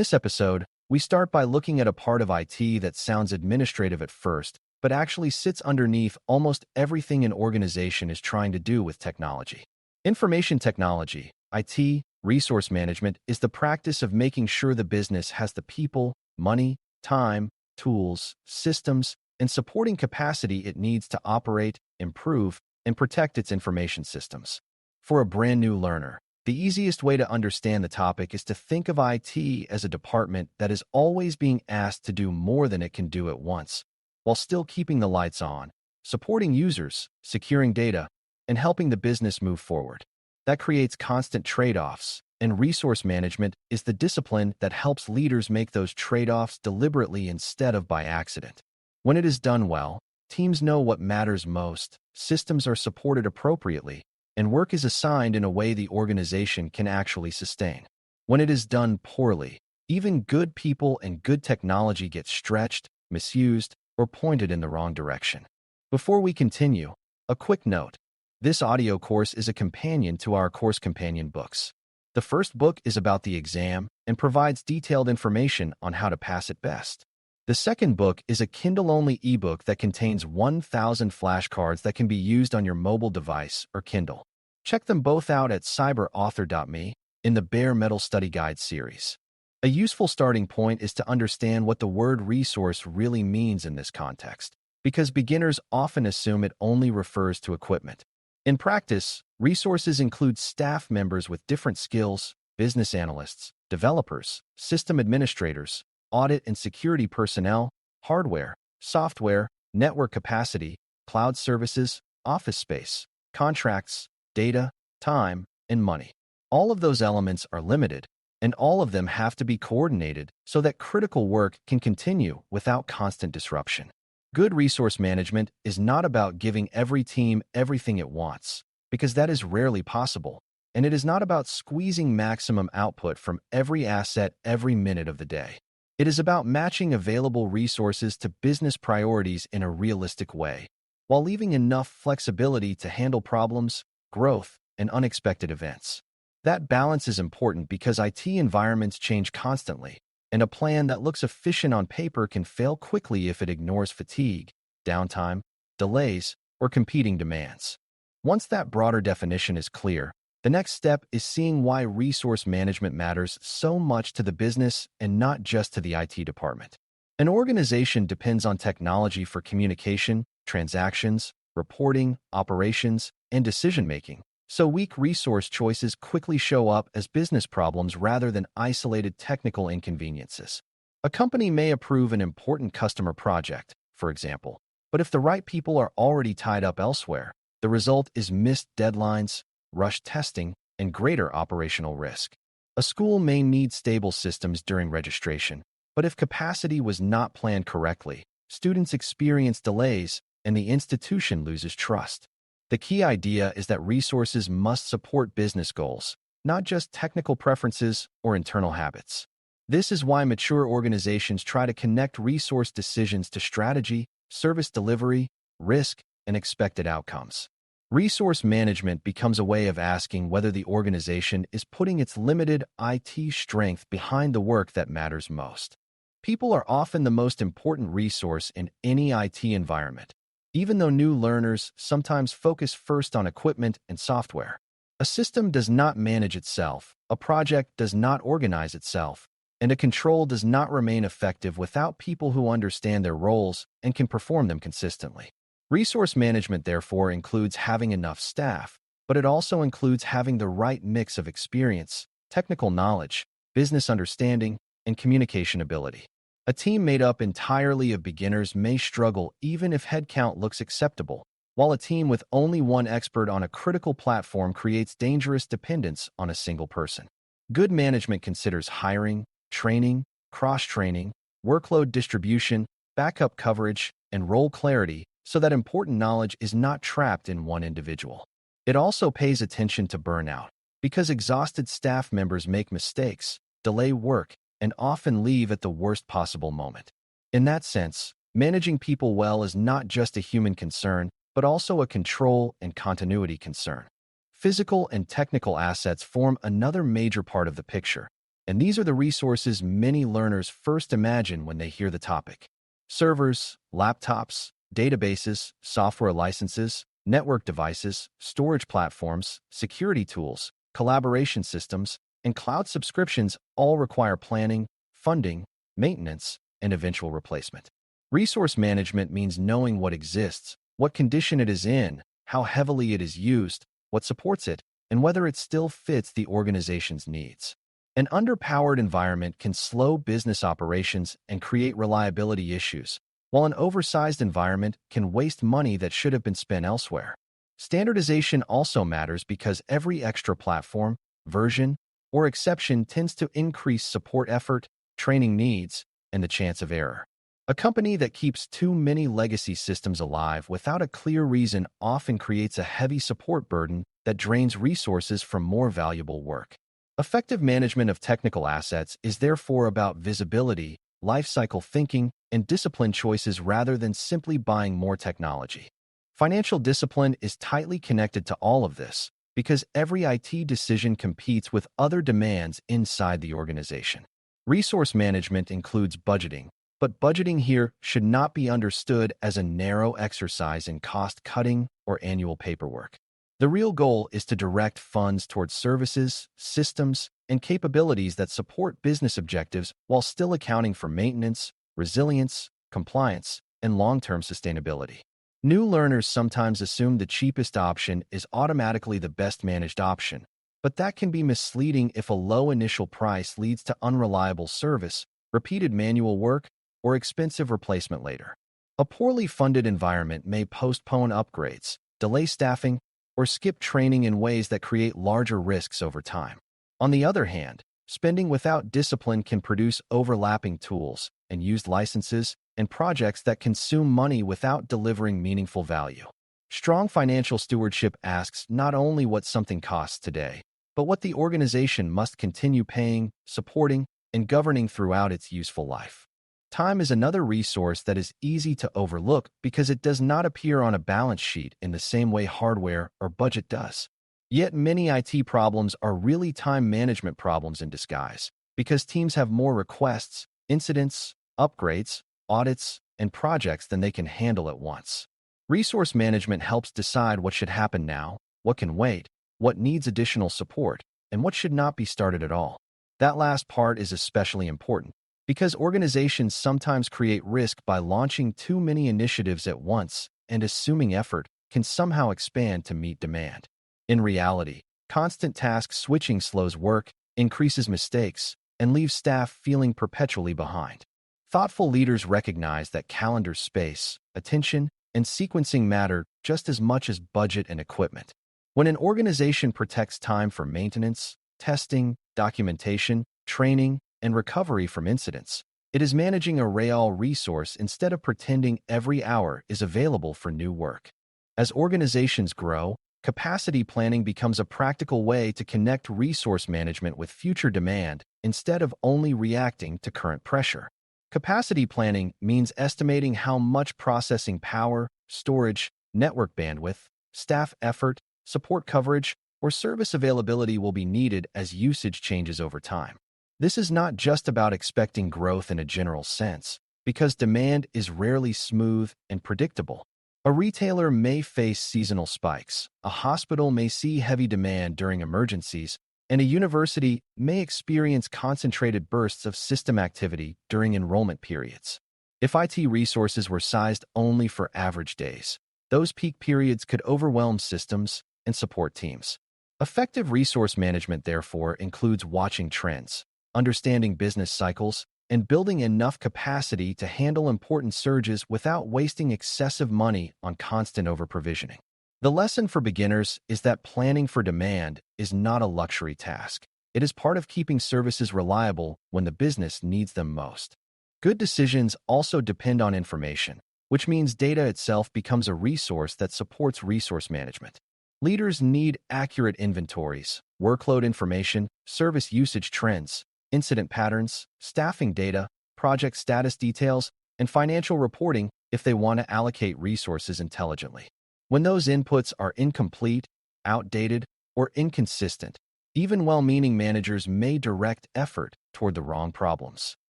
this episode, we start by looking at a part of IT that sounds administrative at first, but actually sits underneath almost everything an organization is trying to do with technology. Information technology, IT, resource management, is the practice of making sure the business has the people, money, time, tools, systems, and supporting capacity it needs to operate, improve, and protect its information systems. For a brand new learner, the easiest way to understand the topic is to think of IT as a department that is always being asked to do more than it can do at once, while still keeping the lights on, supporting users, securing data, and helping the business move forward. That creates constant trade-offs, and resource management is the discipline that helps leaders make those trade-offs deliberately instead of by accident. When it is done well, teams know what matters most, systems are supported appropriately, and work is assigned in a way the organization can actually sustain. When it is done poorly, even good people and good technology get stretched, misused, or pointed in the wrong direction. Before we continue, a quick note. This audio course is a companion to our course companion books. The first book is about the exam and provides detailed information on how to pass it best. The second book is a Kindle-only ebook that contains 1,000 flashcards that can be used on your mobile device or Kindle. Check them both out at cyberauthor.me in the Bare Metal Study Guide series. A useful starting point is to understand what the word resource really means in this context, because beginners often assume it only refers to equipment. In practice, resources include staff members with different skills, business analysts, developers, system administrators, audit and security personnel, hardware, software, network capacity, cloud services, office space, contracts, data, time, and money. All of those elements are limited, and all of them have to be coordinated so that critical work can continue without constant disruption. Good resource management is not about giving every team everything it wants, because that is rarely possible, and it is not about squeezing maximum output from every asset every minute of the day. It is about matching available resources to business priorities in a realistic way, while leaving enough flexibility to handle problems, growth, and unexpected events. That balance is important because IT environments change constantly, and a plan that looks efficient on paper can fail quickly if it ignores fatigue, downtime, delays, or competing demands. Once that broader definition is clear, the next step is seeing why resource management matters so much to the business and not just to the IT department. An organization depends on technology for communication, transactions, reporting, operations, and decision-making, so weak resource choices quickly show up as business problems rather than isolated technical inconveniences. A company may approve an important customer project, for example, but if the right people are already tied up elsewhere, the result is missed deadlines, rushed testing, and greater operational risk. A school may need stable systems during registration, but if capacity was not planned correctly, students experience delays and the institution loses trust. The key idea is that resources must support business goals, not just technical preferences or internal habits. This is why mature organizations try to connect resource decisions to strategy, service delivery, risk, and expected outcomes. Resource management becomes a way of asking whether the organization is putting its limited IT strength behind the work that matters most. People are often the most important resource in any IT environment, even though new learners sometimes focus first on equipment and software. A system does not manage itself, a project does not organize itself, and a control does not remain effective without people who understand their roles and can perform them consistently. Resource management, therefore, includes having enough staff, but it also includes having the right mix of experience, technical knowledge, business understanding, and communication ability. A team made up entirely of beginners may struggle even if headcount looks acceptable, while a team with only one expert on a critical platform creates dangerous dependence on a single person. Good management considers hiring, training, cross-training, workload distribution, backup coverage, and role clarity so that important knowledge is not trapped in one individual. It also pays attention to burnout, because exhausted staff members make mistakes, delay work, and often leave at the worst possible moment. In that sense, managing people well is not just a human concern, but also a control and continuity concern. Physical and technical assets form another major part of the picture, And these are the resources many learners first imagine when they hear the topic. Servers, laptops, databases, software licenses, network devices, storage platforms, security tools, collaboration systems, and cloud subscriptions all require planning, funding, maintenance, and eventual replacement. Resource management means knowing what exists, what condition it is in, how heavily it is used, what supports it, and whether it still fits the organization's needs. An underpowered environment can slow business operations and create reliability issues, while an oversized environment can waste money that should have been spent elsewhere. Standardization also matters because every extra platform, version, or exception tends to increase support effort, training needs, and the chance of error. A company that keeps too many legacy systems alive without a clear reason often creates a heavy support burden that drains resources from more valuable work. Effective management of technical assets is therefore about visibility, lifecycle thinking, and discipline choices rather than simply buying more technology. Financial discipline is tightly connected to all of this because every IT decision competes with other demands inside the organization. Resource management includes budgeting, but budgeting here should not be understood as a narrow exercise in cost-cutting or annual paperwork. The real goal is to direct funds towards services, systems, and capabilities that support business objectives while still accounting for maintenance, resilience, compliance, and long-term sustainability. New learners sometimes assume the cheapest option is automatically the best managed option, but that can be misleading if a low initial price leads to unreliable service, repeated manual work, or expensive replacement later. A poorly funded environment may postpone upgrades, delay staffing, or skip training in ways that create larger risks over time. On the other hand, spending without discipline can produce overlapping tools and used licenses and projects that consume money without delivering meaningful value. Strong financial stewardship asks not only what something costs today, but what the organization must continue paying, supporting, and governing throughout its useful life. Time is another resource that is easy to overlook because it does not appear on a balance sheet in the same way hardware or budget does. Yet many IT problems are really time management problems in disguise because teams have more requests, incidents, upgrades, audits, and projects than they can handle at once. Resource management helps decide what should happen now, what can wait, what needs additional support, and what should not be started at all. That last part is especially important because organizations sometimes create risk by launching too many initiatives at once and assuming effort can somehow expand to meet demand. In reality, constant task switching slows work, increases mistakes, and leaves staff feeling perpetually behind. Thoughtful leaders recognize that calendar space, attention, and sequencing matter just as much as budget and equipment. When an organization protects time for maintenance, testing, documentation, training, and recovery from incidents, it is managing a real resource instead of pretending every hour is available for new work. As organizations grow, capacity planning becomes a practical way to connect resource management with future demand instead of only reacting to current pressure. Capacity planning means estimating how much processing power, storage, network bandwidth, staff effort, support coverage, or service availability will be needed as usage changes over time. This is not just about expecting growth in a general sense, because demand is rarely smooth and predictable. A retailer may face seasonal spikes, a hospital may see heavy demand during emergencies, and a university may experience concentrated bursts of system activity during enrollment periods. If IT resources were sized only for average days, those peak periods could overwhelm systems and support teams. Effective resource management, therefore, includes watching trends, understanding business cycles, and building enough capacity to handle important surges without wasting excessive money on constant overprovisioning. The lesson for beginners is that planning for demand is not a luxury task. It is part of keeping services reliable when the business needs them most. Good decisions also depend on information, which means data itself becomes a resource that supports resource management. Leaders need accurate inventories, workload information, service usage trends, incident patterns, staffing data, project status details, and financial reporting if they want to allocate resources intelligently. When those inputs are incomplete, outdated, or inconsistent, Even well-meaning managers may direct effort toward the wrong problems.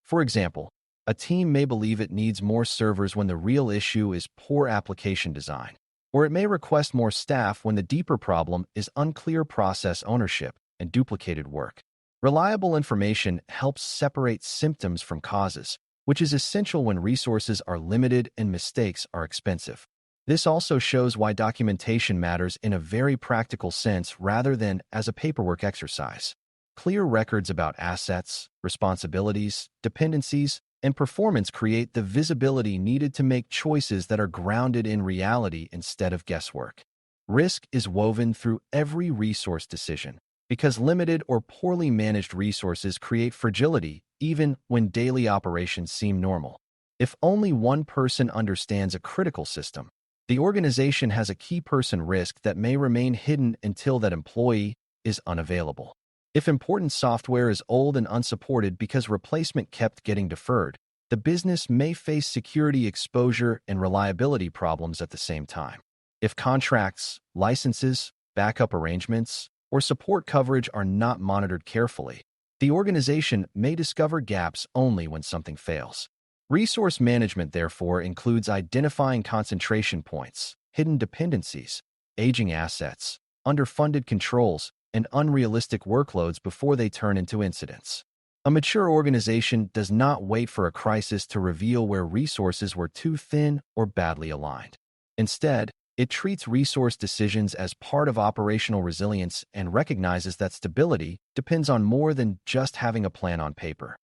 For example, a team may believe it needs more servers when the real issue is poor application design, or it may request more staff when the deeper problem is unclear process ownership and duplicated work. Reliable information helps separate symptoms from causes, which is essential when resources are limited and mistakes are expensive. This also shows why documentation matters in a very practical sense rather than as a paperwork exercise. Clear records about assets, responsibilities, dependencies, and performance create the visibility needed to make choices that are grounded in reality instead of guesswork. Risk is woven through every resource decision because limited or poorly managed resources create fragility even when daily operations seem normal. If only one person understands a critical system, the organization has a key person risk that may remain hidden until that employee is unavailable. If important software is old and unsupported because replacement kept getting deferred, the business may face security exposure and reliability problems at the same time. If contracts, licenses, backup arrangements, or support coverage are not monitored carefully, the organization may discover gaps only when something fails. Resource management, therefore, includes identifying concentration points, hidden dependencies, aging assets, underfunded controls, and unrealistic workloads before they turn into incidents. A mature organization does not wait for a crisis to reveal where resources were too thin or badly aligned. Instead, it treats resource decisions as part of operational resilience and recognizes that stability depends on more than just having a plan on paper.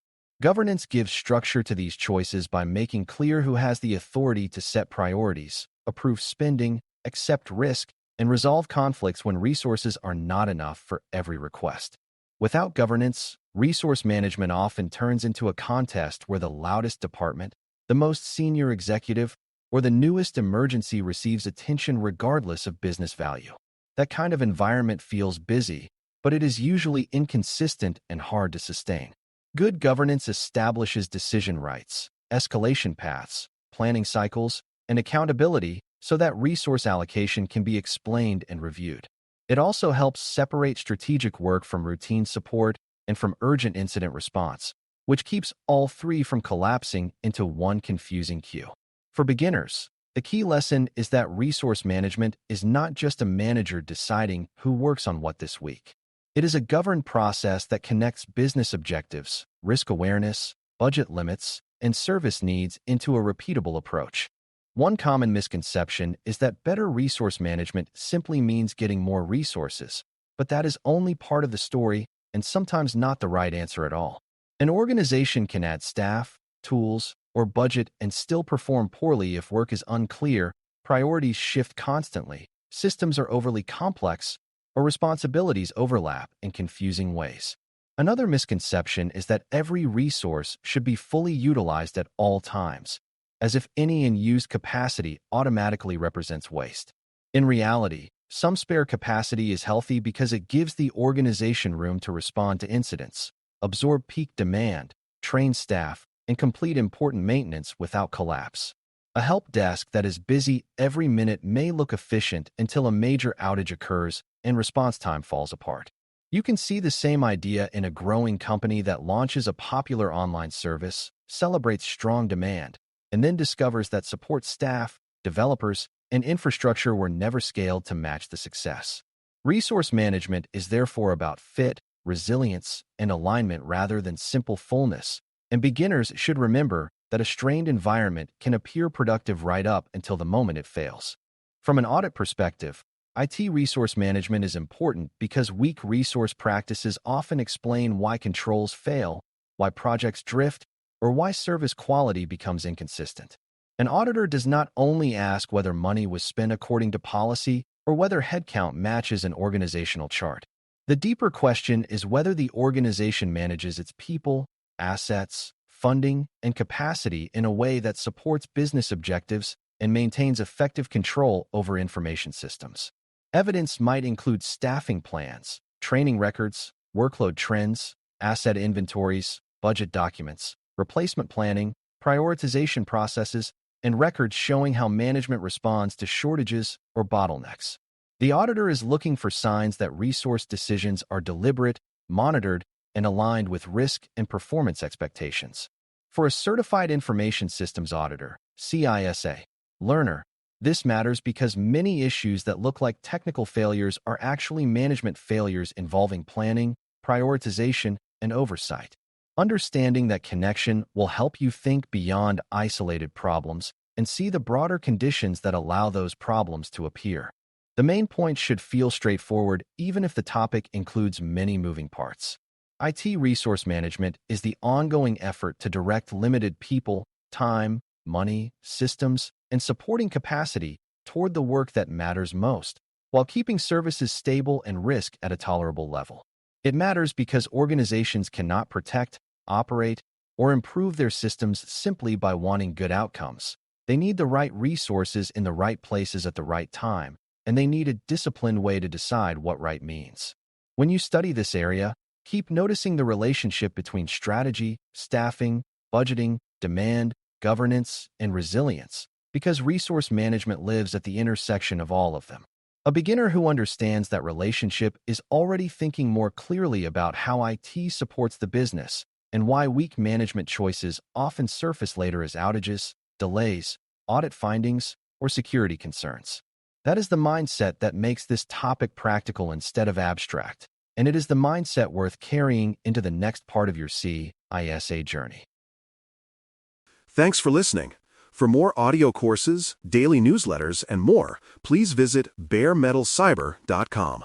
Governance gives structure to these choices by making clear who has the authority to set priorities, approve spending, accept risk, and resolve conflicts when resources are not enough for every request. Without governance, resource management often turns into a contest where the loudest department, the most senior executive, or the newest emergency receives attention regardless of business value. That kind of environment feels busy, but it is usually inconsistent and hard to sustain. Good governance establishes decision rights, escalation paths, planning cycles, and accountability so that resource allocation can be explained and reviewed. It also helps separate strategic work from routine support and from urgent incident response, which keeps all three from collapsing into one confusing queue. For beginners, the key lesson is that resource management is not just a manager deciding who works on what this week. It is a governed process that connects business objectives, risk awareness, budget limits, and service needs into a repeatable approach. One common misconception is that better resource management simply means getting more resources, but that is only part of the story and sometimes not the right answer at all. An organization can add staff, tools, or budget and still perform poorly if work is unclear, priorities shift constantly, systems are overly complex, or responsibilities overlap in confusing ways. Another misconception is that every resource should be fully utilized at all times, as if any unused capacity automatically represents waste. In reality, some spare capacity is healthy because it gives the organization room to respond to incidents, absorb peak demand, train staff, and complete important maintenance without collapse. A help desk that is busy every minute may look efficient until a major outage occurs and response time falls apart. You can see the same idea in a growing company that launches a popular online service, celebrates strong demand, and then discovers that support staff, developers, and infrastructure were never scaled to match the success. Resource management is therefore about fit, resilience, and alignment rather than simple fullness, and beginners should remember that a strained environment can appear productive right up until the moment it fails. From an audit perspective, IT resource management is important because weak resource practices often explain why controls fail, why projects drift, or why service quality becomes inconsistent. An auditor does not only ask whether money was spent according to policy or whether headcount matches an organizational chart. The deeper question is whether the organization manages its people, assets, funding, and capacity in a way that supports business objectives and maintains effective control over information systems. Evidence might include staffing plans, training records, workload trends, asset inventories, budget documents, replacement planning, prioritization processes, and records showing how management responds to shortages or bottlenecks. The auditor is looking for signs that resource decisions are deliberate, monitored, and aligned with risk and performance expectations. For a Certified Information Systems Auditor, CISA, learner, this matters because many issues that look like technical failures are actually management failures involving planning, prioritization, and oversight. Understanding that connection will help you think beyond isolated problems and see the broader conditions that allow those problems to appear. The main point should feel straightforward even if the topic includes many moving parts. IT resource management is the ongoing effort to direct limited people, time, money, systems, and supporting capacity toward the work that matters most, while keeping services stable and risk at a tolerable level. It matters because organizations cannot protect, operate, or improve their systems simply by wanting good outcomes. They need the right resources in the right places at the right time, and they need a disciplined way to decide what right means. When you study this area, keep noticing the relationship between strategy, staffing, budgeting, demand, governance, and resilience, because resource management lives at the intersection of all of them. A beginner who understands that relationship is already thinking more clearly about how IT supports the business and why weak management choices often surface later as outages, delays, audit findings, or security concerns. That is the mindset that makes this topic practical instead of abstract, and it is the mindset worth carrying into the next part of your CISA journey. Thanks for listening. For more audio courses, daily newsletters, and more, please visit baremetalcyber.com.